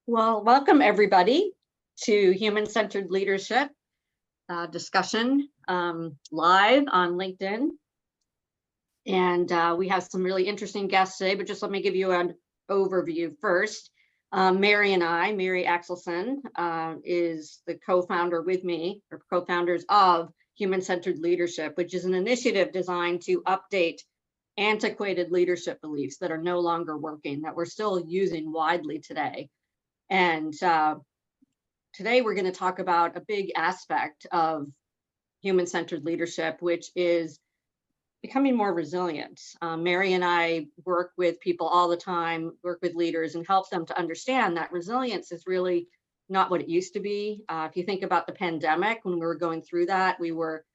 Well, welcome everybody to Human-Centered Leadership discussion live on LinkedIn. And we have some really interesting guests today, but just let me give you an overview first. Mary Axelson is the co-founder with me, or co-founders of Human-Centered Leadership, which is an initiative designed to update antiquated leadership beliefs that are no longer working, that we're still using widely today. And today we're going to talk about a big aspect of human-centered leadership, which is becoming more resilient. Mary and I work with people all the time, work with leaders, and help them to understand that resilience is really not what it used to be. If you think about the pandemic, when we were going through that, we were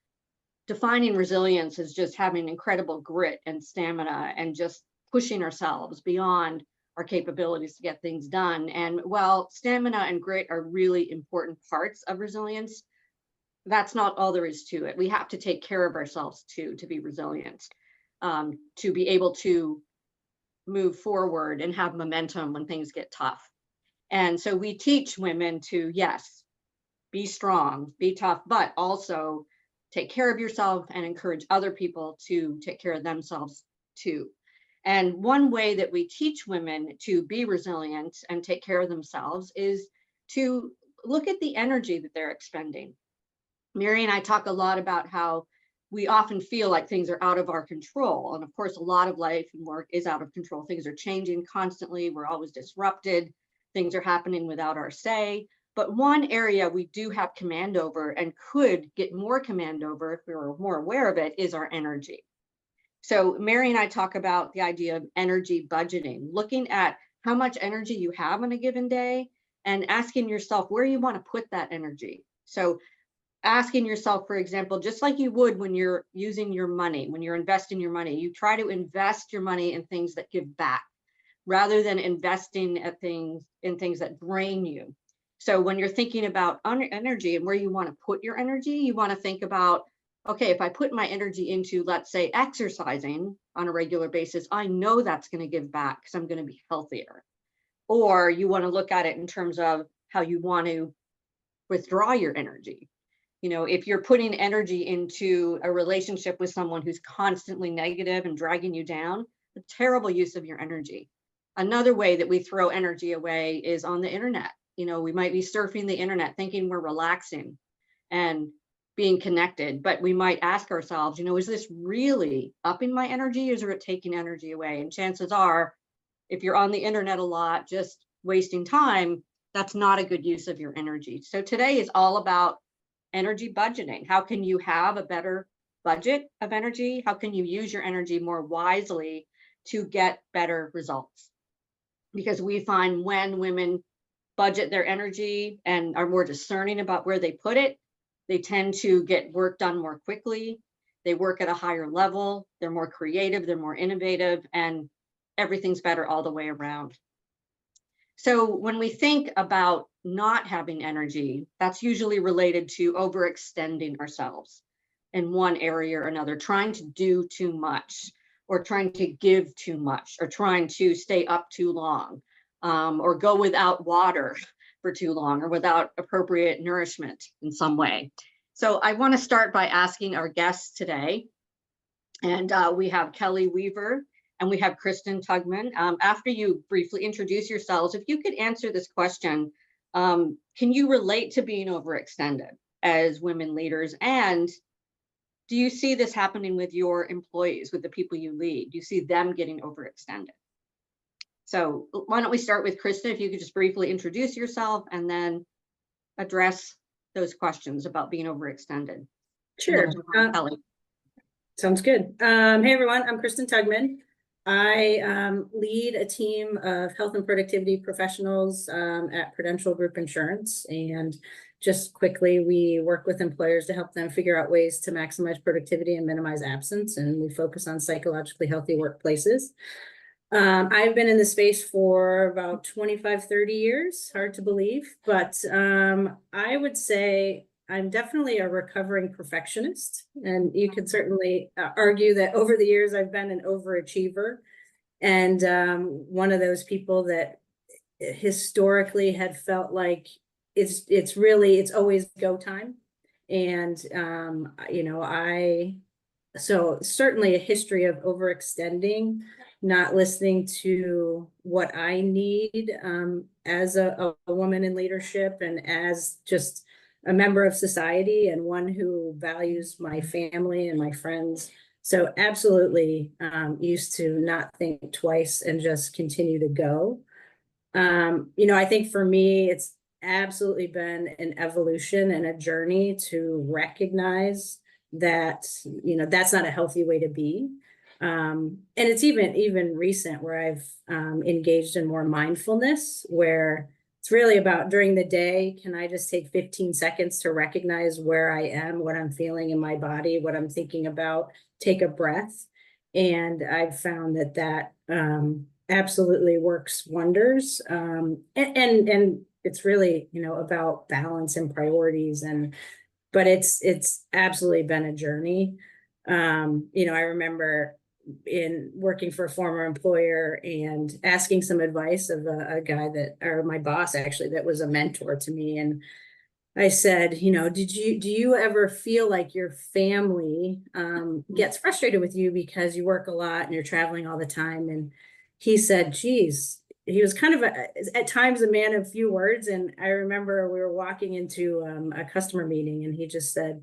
defining resilience as just having incredible grit and stamina and just pushing ourselves beyond our capabilities to get things done. And while stamina and grit are really important parts of resilience, that's not all there is to it. We have to take care of ourselves too, to be resilient, to be able to move forward and have momentum when things get tough. And so we teach women to, yes, be strong, be tough, but also take care of yourself and encourage other people to take care of themselves too. And one way that we teach women to be resilient and take care of themselves is to look at the energy that they're expending. Mary and I talk a lot about how we often feel like things are out of our control. And of course, a lot of life and work is out of control. Things are changing constantly. We're always disrupted. Things are happening without our say. But one area we do have command over and could get more command over if we were more aware of it is our energy. So Mary and I talk about the idea of energy budgeting, looking at how much energy you have on a given day and asking yourself where you want to put that energy. So asking yourself, for example, just like you would when you're using your money, when you're investing your money, you try to invest your money in things that give back rather than investing in things that drain you. So when you're thinking about energy and where you want to put your energy, you want to think about, okay, if I put my energy into, let's say, exercising on a regular basis, I know that's going to give back because I'm going to be healthier. Or you want to look at it in terms of how you want to withdraw your energy. You know, if you're putting energy into a relationship with someone who's constantly negative and dragging you down, a terrible use of your energy. Another way that we throw energy away is on the internet. You know, we might be surfing the internet thinking we're relaxing and being connected, but we might ask ourselves, you know, is this really upping my energy or is it taking energy away? And chances are, if you're on the internet a lot, just wasting time, that's not a good use of your energy. So today is all about energy budgeting. How can you have a better budget of energy? How can you use your energy more wisely to get better results? Because we find when women budget their energy and are more discerning about where they put it, they tend to get work done more quickly. They work at a higher level. They're more creative, they're more innovative, and everything's better all the way around. So when we think about not having energy, that's usually related to overextending ourselves in one area or another, trying to do too much, or trying to give too much, or trying to stay up too long, or go without water for too long, or without appropriate nourishment in some way. So I want to start by asking our guests today, and we have Kelly Weaver, and we have Kristen Tugman. After you briefly introduce yourselves, if you could answer this question, can you relate to being overextended as women leaders? And do you see this happening with your employees, with the people you lead? Do you see them getting overextended? So why don't we start with Kristen, if you could just briefly introduce yourself and then address those questions about being overextended. Sure. Kelly. Sounds good. Hey, everyone, I'm Kristen Tugman. I lead a team of health and productivity professionals at Prudential Group Insurance. And just quickly, we work with employers to help them figure out ways to maximize productivity and minimize absence. And we focus on psychologically healthy workplaces. I've been in the space for about 25, 30 years, hard to believe, but I would say I'm definitely a recovering perfectionist, and you could certainly argue that over the years I've been an overachiever, and one of those people that historically had felt like it's always go time. And, so certainly a history of overextending, not listening to what I need, as a woman in leadership and as just a member of society and one who values my family and my friends. So absolutely, used to not think twice and just continue to go. I think for me, it's absolutely been an evolution and a journey to recognize that, that's not a healthy way to be. And it's even recent where I've engaged in more mindfulness, where it's really about during the day, can I just take 15 seconds to recognize where I am, what I'm feeling in my body, what I'm thinking about, take a breath. And I've found that absolutely works wonders. And it's really, about balance and priorities, but it's absolutely been a journey. I remember in working for a former employer and asking some advice of a guy or my boss actually, that was a mentor to me. And I said, do you ever feel like your family gets frustrated with you because you work a lot and you're traveling all the time? And he said, geez, he was kind of at times a man of few words. And I remember we were walking into a customer meeting and he just said,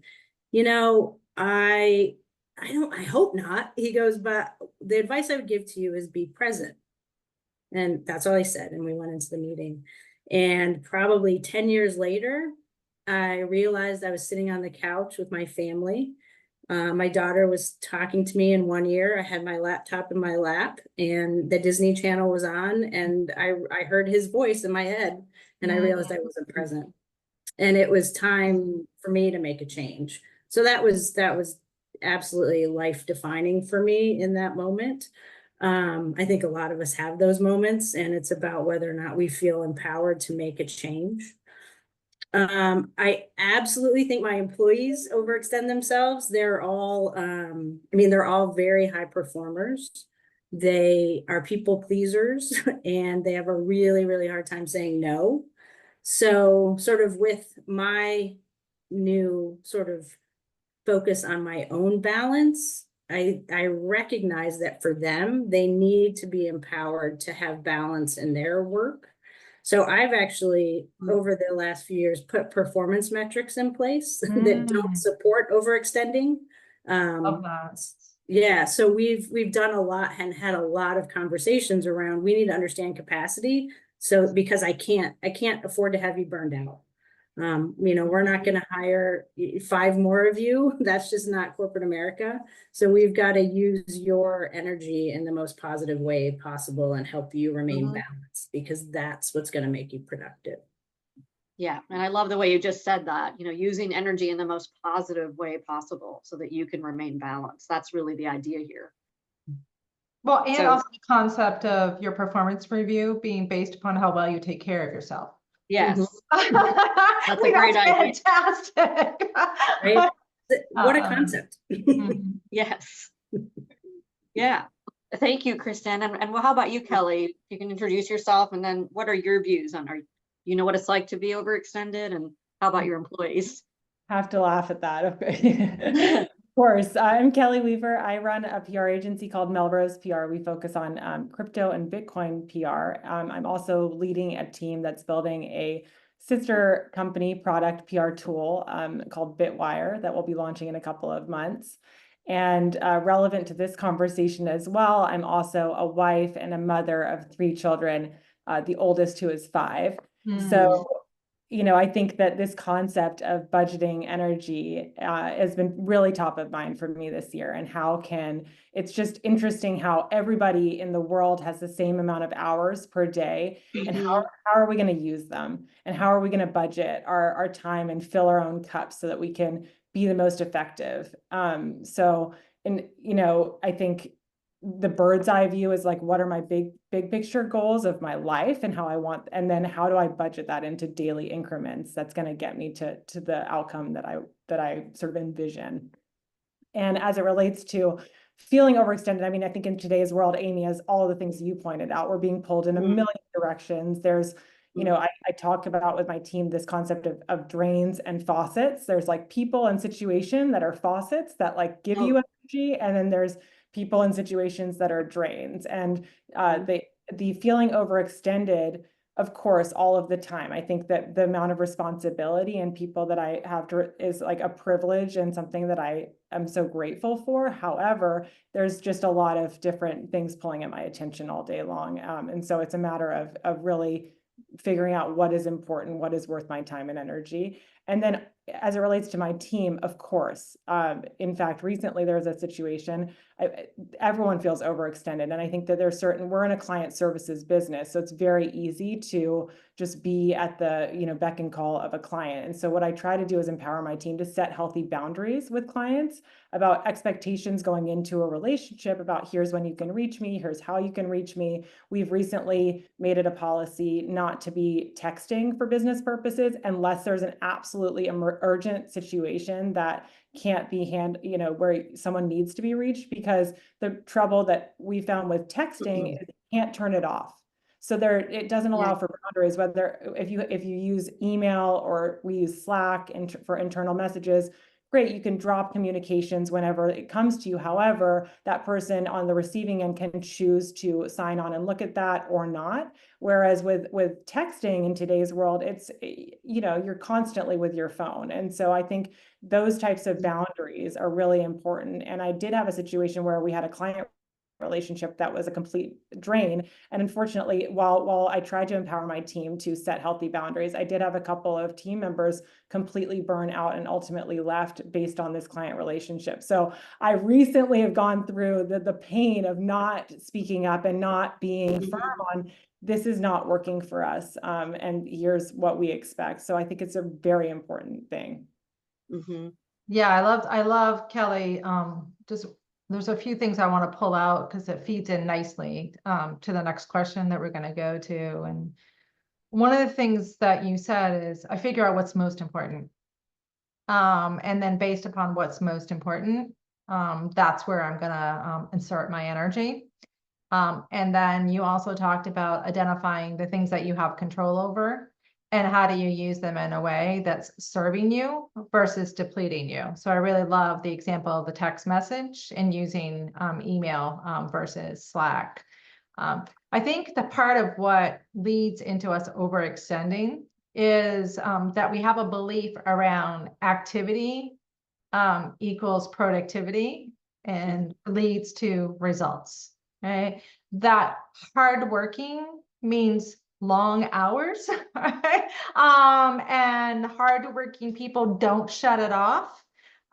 I hope not. He goes, but the advice I would give to you is be present. And that's all he said. And we went into the meeting. And probably 10 years later, I realized I was sitting on the couch with my family. My daughter was talking to me in one ear. I had my laptop in my lap and the Disney Channel was on, and I heard his voice in my head, and I realized I wasn't present. And it was time for me to make a change. So that was absolutely life defining for me in that moment. I think a lot of us have those moments, and it's about whether or not we feel empowered to make a change. I absolutely think my employees overextend themselves. They're all, they're all very high performers. They are people pleasers and they have a really, really hard time saying no. So sort of with my new sort of focus on my own balance, I recognize that for them, they need to be empowered to have balance in their work. So I've actually, over the last few years, put performance metrics in place that don't support overextending. Love that. Yeah, so we've done a lot and had a lot of conversations around, we need to understand capacity. So because I can't afford to have you burned out. We're not going to hire 5 more of you. That's just not corporate America. So we've got to use your energy in the most positive way possible and help you remain balanced, because that's what's going to make you productive. Yeah. And I love the way you just said that, using energy in the most positive way possible so that you can remain balanced. That's really the idea here. Well, and also the concept of your performance review being based upon how well you take care of yourself. Yes. That's a great idea. Fantastic. Right? What a concept. Yes. Yeah. Thank you, Kristen. And well, how about you, Kelly? You can introduce yourself, and then what are your views on, what it's like to be overextended, and how about your employees? Have to laugh at that. Of course. I'm Kelly Weaver. I run a PR agency called Melrose PR. We focus on crypto and Bitcoin PR. I'm also leading a team that's building a sister company product PR tool called Bitwire that we'll be launching in a couple of months. And relevant to this conversation as well, I'm also a wife and a mother of 3 children, the oldest who is 5. So I think that this concept of budgeting energy has been really top of mind for me this year. And it's just interesting how everybody in the world has the same amount of hours per day. And how are we going to use them? And how are we going to budget our time and fill our own cups so that we can be the most effective? I think the bird's eye view is like, what are my big picture goals of my life and and then how do I budget that into daily increments that's going to get me to the outcome that I sort of envision. And as it relates to feeling overextended. I mean, I think in today's world, Amy, as all of the things you pointed out, we're being pulled in a million directions. There's, you know, I talk about with my team this concept of drains and faucets. There's like people and situation that are faucets that like give you energy, and then there's people and situations that are drains. And the feeling overextended, of course, all of the time. I think that the amount of responsibility and people that I have to is like a privilege and something that I am so grateful for. However, there's just a lot of different things pulling at my attention all day long. And so it's a matter of really figuring out what is important, what is worth my time and energy. And then as it relates to my team, of course, in fact, recently there was a situation, everyone feels overextended. And I think that we're in a client services business, so it's very easy to just be at the, beck and call of a client. And so what I try to do is empower my team to set healthy boundaries with clients about expectations going into a relationship, about here's when you can reach me, here's how you can reach me. We've recently made it a policy not to be texting for business purposes unless there's an absolutely urgent situation that can't be where someone needs to be reached, because the trouble that we found with texting is you can't turn it off. So it doesn't allow for boundaries, whether if you use email or we use Slack for internal messages, great, you can drop communications whenever it comes to you. However, that person on the receiving end can choose to sign on and look at that or not. Whereas with texting in today's world, it's, you're constantly with your phone. And so I think those types of boundaries are really important. And I did have a situation where we had a client relationship that was a complete drain. And unfortunately, while I tried to empower my team to set healthy boundaries, I did have a couple of team members completely burn out and ultimately left based on this client relationship. So I recently have gone through the pain of not speaking up and not being firm on this is not working for us. And here's what we expect. So I think it's a very important thing. Yeah, I love Kelly. There's a few things I want to pull out because it feeds in nicely to the next question that we're going to go to. And one of the things that you said is I figure out what's most important. And then based upon what's most important, that's where I'm going to insert my energy. And then you also talked about identifying the things that you have control over and how do you use them in a way that's serving you versus depleting you. So I really love the example of the text message and using email versus Slack. I think the part of what leads into us overextending is that we have a belief around activity equals productivity and leads to results. Right? That hardworking means long hours, right? And hardworking people don't shut it off.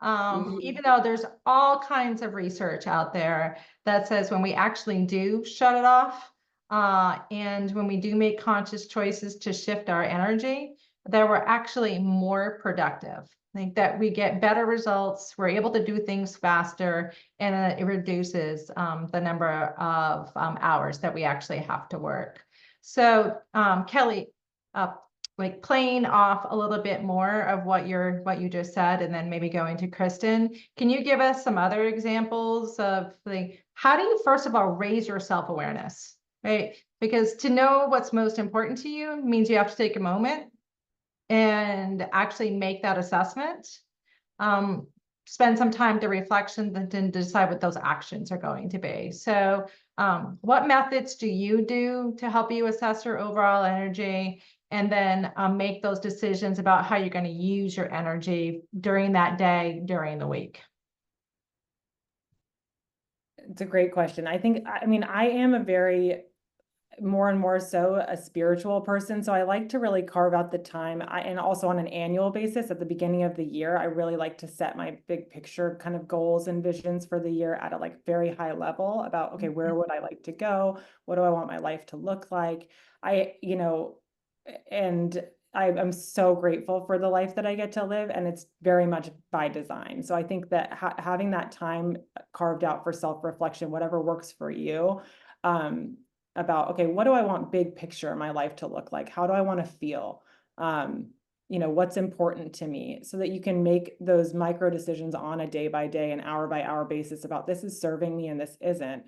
Even though there's all kinds of research out there that says when we actually do shut it off, and when we do make conscious choices to shift our energy, that we're actually more productive. I think that we get better results, we're able to do things faster, and it reduces the number of hours that we actually have to work. So Kelly, like playing off a little bit more of what you just said, and then maybe going to Kristen, can you give us some other examples of like, how do you first of all raise your self-awareness, right? Because to know what's most important to you means you have to take a moment and actually make that assessment, spend some time to reflection, then decide what those actions are going to be. So what methods do you do to help you assess your overall energy, and then make those decisions about how you're going to use your energy during that day, during the week? It's a great question. I am a very more and more so a spiritual person. So I like to really carve out the time. And also on an annual basis at the beginning of the year, I really like to set my big picture kind of goals and visions for the year at a like very high level about, okay, where would I like to go? What do I want my life to look like? I'm so grateful for the life that I get to live, and it's very much by design. So I think that having that time carved out for self-reflection, whatever works for you, about, okay, what do I want big picture in my life to look like? How do I want to feel? you know, what's important to me, so that you can make those micro decisions on a day by day and hour by hour basis about this is serving me and this isn't.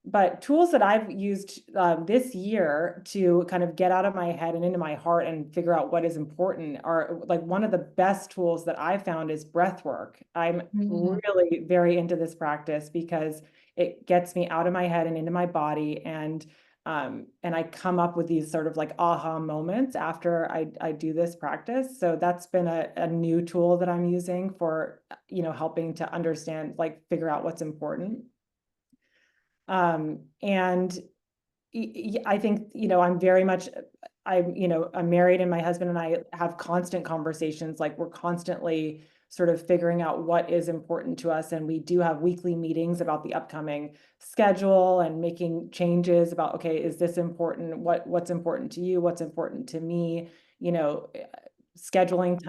But tools that I've used this year to kind of get out of my head and into my heart and figure out what is important are, like, one of the best tools that I found is breath work. I'm really very into this practice because it gets me out of my head and into my body, and I come up with these sort of like aha moments after I do this practice. So that's been a new tool that I'm using for, you know, helping to understand, like, figure out what's important. And I think, you know, I'm married, and my husband and I have constant conversations. Like, we're constantly sort of figuring out what is important to us. And we do have weekly meetings about the upcoming schedule and making changes about, okay, is this important? What's important to you? What's important to me? You know, scheduling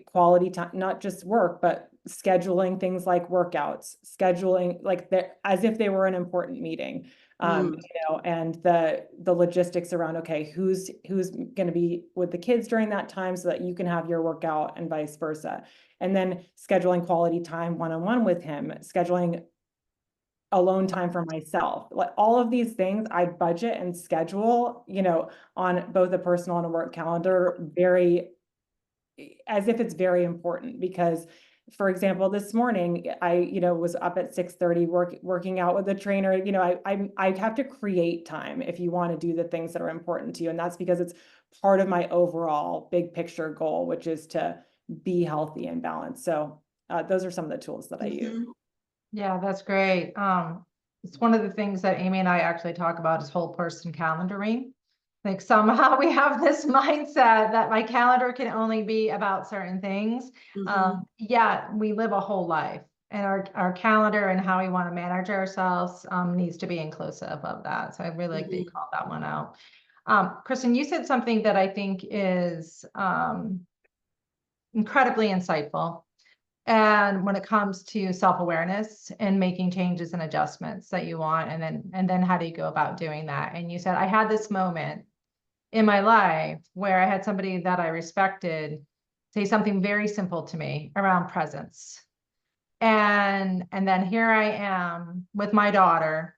quality time, not just work, but scheduling things like workouts, scheduling like that as if they were an important meeting, you know, and the logistics around, okay, who's going to be with the kids during that time so that you can have your workout, and vice versa. And then scheduling quality time one-on-one with him, scheduling alone time for myself. Like, all of these things I budget and schedule, you know, on both a personal and a work calendar, very, as if it's very important. Because, for example, this morning I, you know, was up at 6:30 working out with a trainer. You know, I have to create time if you want to do the things that are important to you. And that's because it's part of my overall big picture goal, which is to be healthy and balanced. So those are some of the tools that I use. Yeah, that's great. It's one of the things that Amy and I actually talk about is whole person calendaring. Like, somehow we have this mindset that my calendar can only be about certain things. Yeah, we live a whole life, and our calendar and how we want to manage ourselves needs to be inclusive of that. So I really like that you called that one out. Kristen, you said something that I think is incredibly insightful. And when it comes to self-awareness and making changes and adjustments that you want, and then how do you go about doing that? And you said, I had this moment in my life where I had somebody that I respected say something very simple to me around presence. And then here I am with my daughter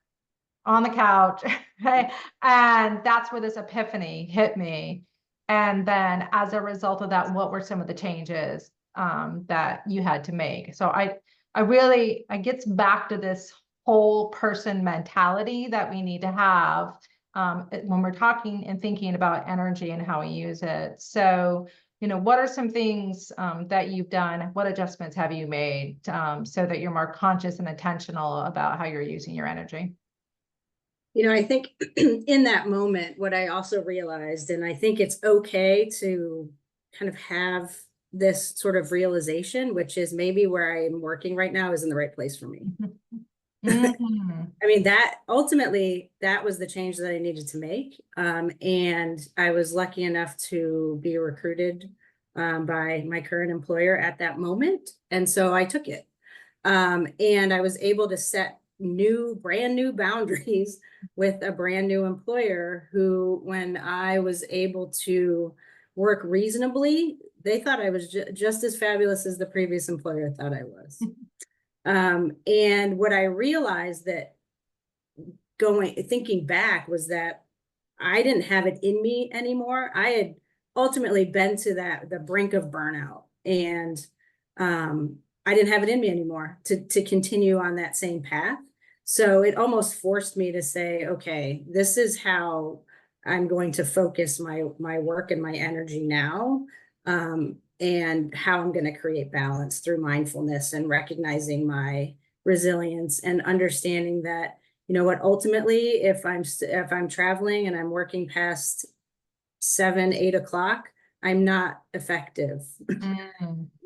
on the couch, and that's where this epiphany hit me. And then as a result of that, what were some of the changes that you had to make? So it gets back to this whole person mentality that we need to have when we're talking and thinking about energy and how we use it. So, you know, what are some things that you've done? What adjustments have you made so that you're more conscious and intentional about how you're using your energy? You know, I think in that moment, what I also realized, and I think it's okay to kind of have this sort of realization, which is maybe where I'm working right now isn't the right place for me. I mean, that ultimately, that was the change that I needed to make. And I was lucky enough to be recruited by my current employer at that moment. And so I took it. And I was able to set brand new boundaries with a brand new employer who, when I was able to work reasonably, they thought I was just as fabulous as the previous employer thought I was. And what I realized that thinking back was that I didn't have it in me anymore. I had ultimately been to the brink of burnout, and I didn't have it in me anymore to continue on that same path. So it almost forced me to say, okay, this is how I'm going to focus my work and my energy now, and how I'm going to create balance through mindfulness and recognizing my resilience and understanding that, you know what, ultimately, if I'm traveling and I'm working past 7, 8 o'clock, I'm not effective,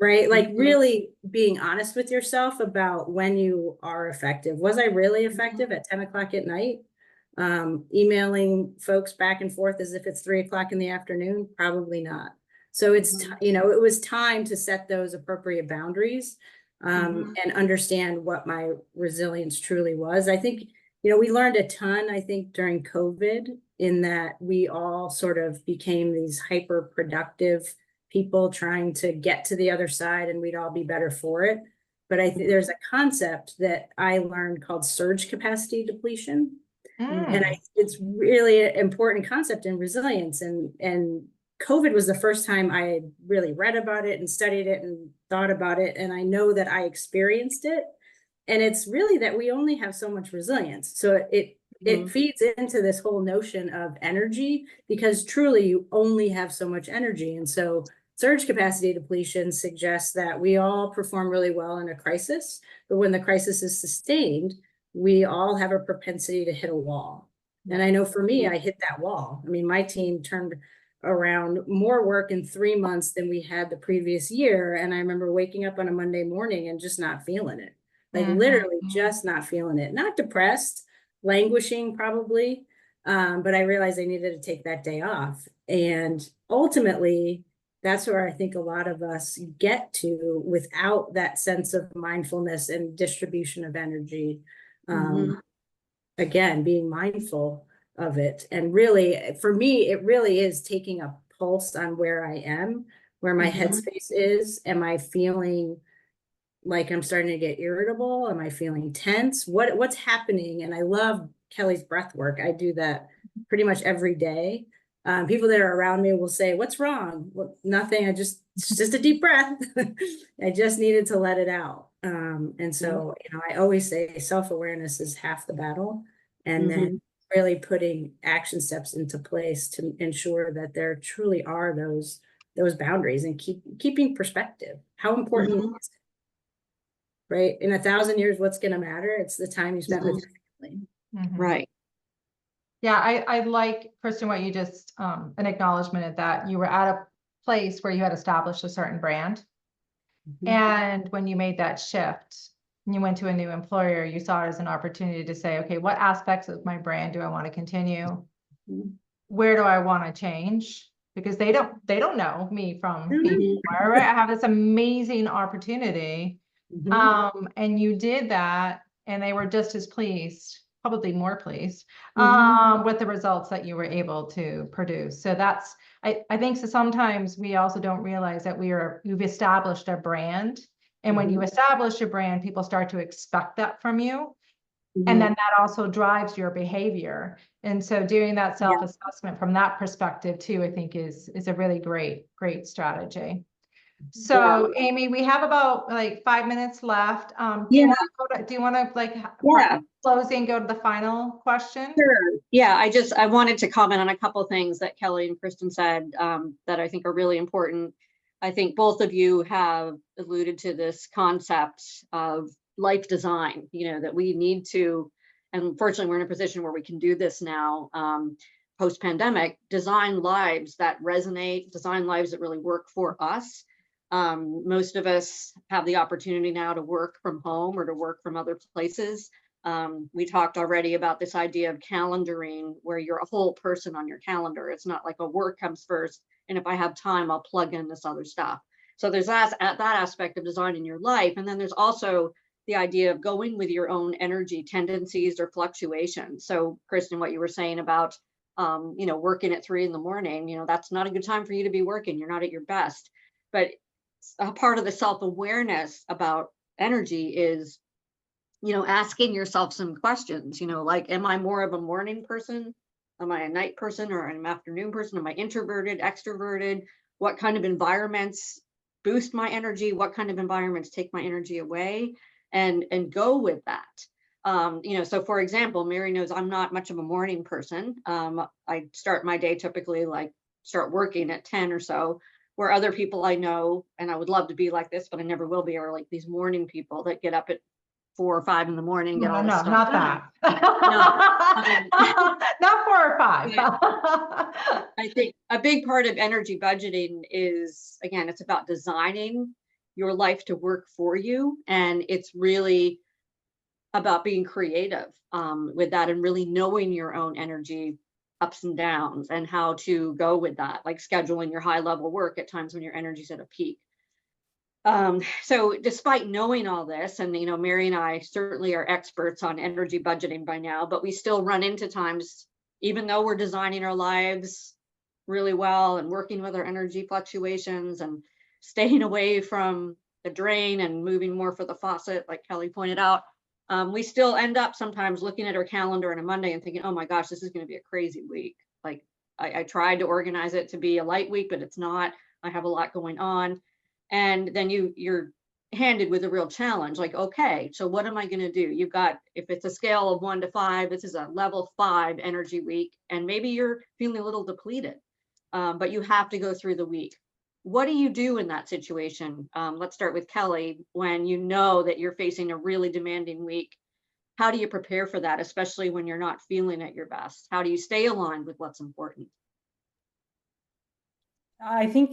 right? Like, really being honest with yourself about when you are effective. Was I really effective at 10 o'clock at night? Emailing folks back and forth as if it's 3 o'clock in the afternoon? Probably not. So it's, you know, it was time to set those appropriate boundaries and understand what my resilience truly was. I think, you know, we learned a ton, I think, during COVID, in that we all sort of became these hyper productive people trying to get to the other side and we'd all be better for it. But I think there's a concept that I learned called surge capacity depletion. And it's really an important concept in resilience. And COVID was the first time I had really read about it and studied it and thought about it. And I know that I experienced it. And it's really that we only have so much resilience. So it feeds into this whole notion of energy, because truly you only have so much energy. And so surge capacity depletion suggests that we all perform really well in a crisis, but when the crisis is sustained, we all have a propensity to hit a wall. And I know for me, I hit that wall. I mean, my team turned around more work in 3 months than we had the previous year. And I remember waking up on a Monday morning and just not feeling it. Like literally just not feeling it, not depressed, languishing probably. But I realized I needed to take that day off. And ultimately, that's where I think a lot of us get to without that sense of mindfulness and distribution of energy. Again, being mindful of it. And really, for me, it really is taking a pulse on where I am, where my headspace is. Am I feeling like I'm starting to get irritable? Am I feeling tense? What's happening? And I love Kelly's breath work. I do that pretty much every day. People that are around me will say, "What's wrong?" Well, nothing. It's just a deep breath. I just needed to let it out. And so, I always say self-awareness is half the battle, and then really putting action steps into place to ensure that there truly are those boundaries and keeping perspective. How important is it? Right? In 1,000 years, what's going to matter? It's the time you spent with your family. Right. Yeah, I like, Kristen, what you just, an acknowledgement of that. You were at a place where you had established a certain brand. And when you made that shift and you went to a new employer, you saw it as an opportunity to say, okay, what aspects of my brand do I want to continue? Where do I want to change? Because they don't know me from before, right? I have this amazing opportunity. And you did that, and they were just as pleased, probably more pleased, with the results that you were able to produce. So that's, I think so sometimes we also don't realize that you've established a brand. And when you establish a brand, people start to expect that from you. And then that also drives your behavior. And so doing that self-assessment from that perspective too, I think is a really great strategy. So Amy, we have about like 5 minutes left. Do you want to like closing, go to the final question? Sure. Yeah, I wanted to comment on a couple of things that Kelly and Kristen said that I think are really important. I think both of you have alluded to this concept of life design, that we need to, and fortunately we're in a position where we can do this now, post-pandemic, design lives that resonate, design lives that really work for us. Most of us have the opportunity now to work from home or to work from other places. We talked already about this idea of calendaring, where you're a whole person on your calendar. It's not like a work comes first, and if I have time, I'll plug in this other stuff. So there's that aspect of designing your life. And then there's also the idea of going with your own energy tendencies or fluctuations. So Kristen, what you were saying about, working at 3 a.m, that's not a good time for you to be working. You're not at your best. But a part of the self-awareness about energy is, asking yourself some questions, like, am I more of a morning person? Am I a night person or an afternoon person? Am I introverted, extroverted? What kind of environments boost my energy? What kind of environments take my energy away? And go with that. So for example, Mary knows I'm not much of a morning person. I start my day typically start working at 10 or so, where other people I know, and I would love to be like this, but I never will be, are like these morning people that get up at 4 or 5 in the morning, get all this stuff not done. that. Not 4 or 5. I think a big part of energy budgeting is, again, it's about designing your life to work for you. And it's really about being creative with that, and really knowing your own energy ups and downs and how to go with that, like scheduling your high level work at times when your energy's at a peak. So despite knowing all this, and Mary and I certainly are experts on energy budgeting by now, but we still run into times, even though we're designing our lives really well and working with our energy fluctuations and staying away from the drain and moving more for the faucet, like Kelly pointed out, we still end up sometimes looking at our calendar on a Monday and thinking, oh my gosh, this is going to be a crazy week. Like I tried to organize it to be a light week, but it's not. I have a lot going on. And then you're handed with a real challenge. Like, okay, so what am I going to do? You've got, if it's a scale of 1 to 5, this is a level 5 energy week, and maybe you're feeling a little depleted, but you have to go through the week. What do you do in that situation? Let's start with Kelly. When you know that you're facing a really demanding week, how do you prepare for that, especially when you're not feeling at your best? How do you stay aligned with what's important? I think,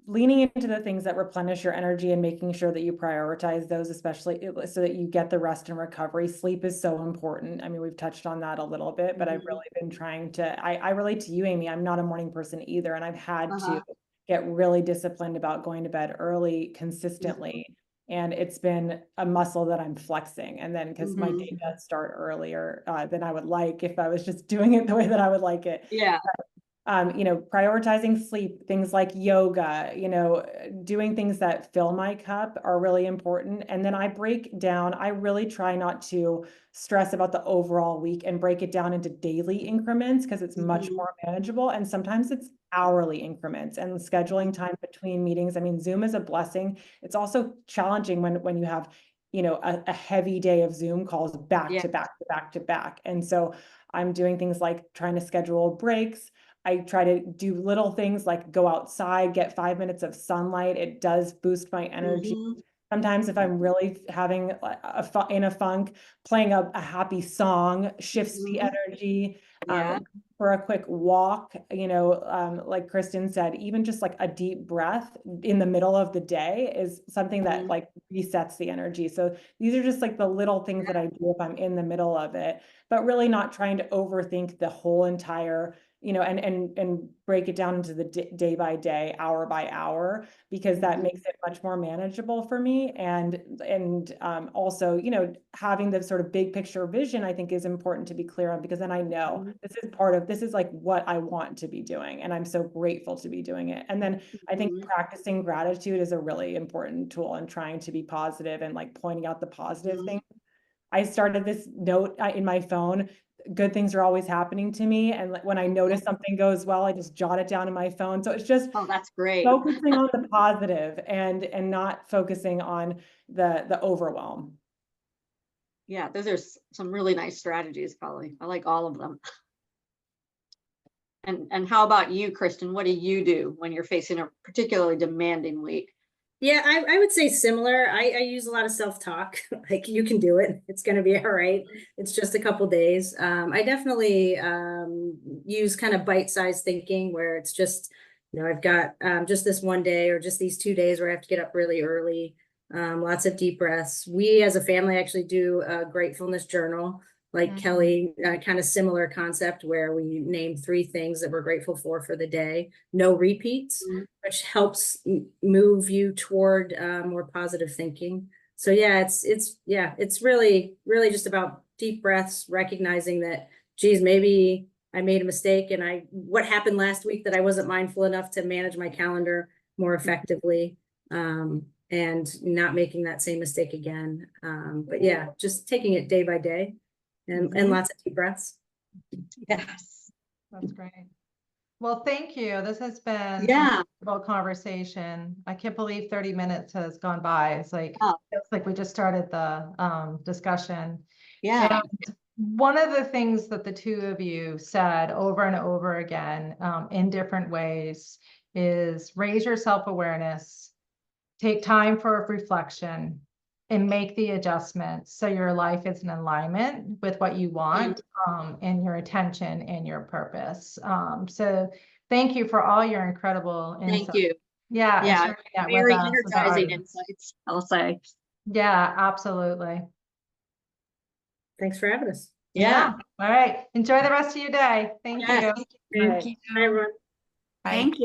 leaning into the things that replenish your energy and making sure that you prioritize those, especially so that you get the rest and recovery. Sleep is so important. I mean, we've touched on that a little bit, but I've really been trying to, I relate to you, Amy. I'm not a morning person either. And I've had to get really disciplined about going to bed early consistently. And it's been a muscle that I'm flexing. And then because my day does start earlier than I would like if I was just doing it the way that I would like it. Yeah. Prioritizing sleep, things like yoga, doing things that fill my cup are really important. And then I really try not to stress about the overall week and break it down into daily increments because it's much more manageable. And sometimes it's hourly increments and scheduling time between meetings. I mean, Zoom is a blessing. It's also challenging when you have, a heavy day of Zoom calls back to back to back to back. And so I'm doing things like trying to schedule breaks. I try to do little things like go outside, get 5 minutes of sunlight. It does boost my energy. Sometimes if I'm really having in a funk, playing a happy song shifts the energy. For a quick walk, like Kristen said, even just like a deep breath in the middle of the day is something that like resets the energy. So these are just like the little things that I do if I'm in the middle of it, but really not trying to overthink the whole entire, and break it down into the day by day, hour by hour, because that makes it much more manageable for me. And also, having the sort of big picture vision, I think is important to be clear on, because then I know this is like what I want to be doing. And I'm so grateful to be doing it. And then I think practicing gratitude is a really important tool and trying to be positive and like pointing out the positive things. I started this note in my phone. Good things are always happening to me. And when I notice something goes well, I just jot it down in my phone. So it's just that's great. Focusing on the positive and not focusing on the overwhelm. Yeah, those are some really nice strategies, Kelly. I like all of them. And how about you, Kristen? What do you do when you're facing a particularly demanding week? Yeah, I would say similar. I use a lot of self-talk, like you can do it. It's going to be all right. It's just a couple days. I definitely use kind of bite-sized thinking where it's just, I've got just this one day or just these 2 days where I have to get up really early. Lots of deep breaths. We as a family actually do a gratefulness journal, like Kelly, kind of similar concept where we name 3 things that we're grateful for the day. No repeats, which helps move you toward more positive thinking. So yeah, it's really just about deep breaths, recognizing that, geez, maybe I made a mistake and what happened last week that I wasn't mindful enough to manage my calendar more effectively, and not making that same mistake again. But yeah, just taking it day by day. And lots of deep breaths. Yes. That's great. Well, thank you. This has been Yeah. a wonderful conversation. I can't believe 30 minutes has gone by. It's like, it's like we just started the discussion. Yeah. And one of the things that the two of you said over and over again in different ways is raise your self-awareness, take time for reflection, and make the adjustments so your life is in alignment with what you want, and your attention and your purpose. So thank you for all your incredible insights. Thank you. Yeah. Yeah. Very energizing insights, I'll say. Yeah, absolutely. Thanks for having us. Yeah. All right. Enjoy the rest of your day. Thank you. Thank you. Bye, everyone. Bye. Thank you.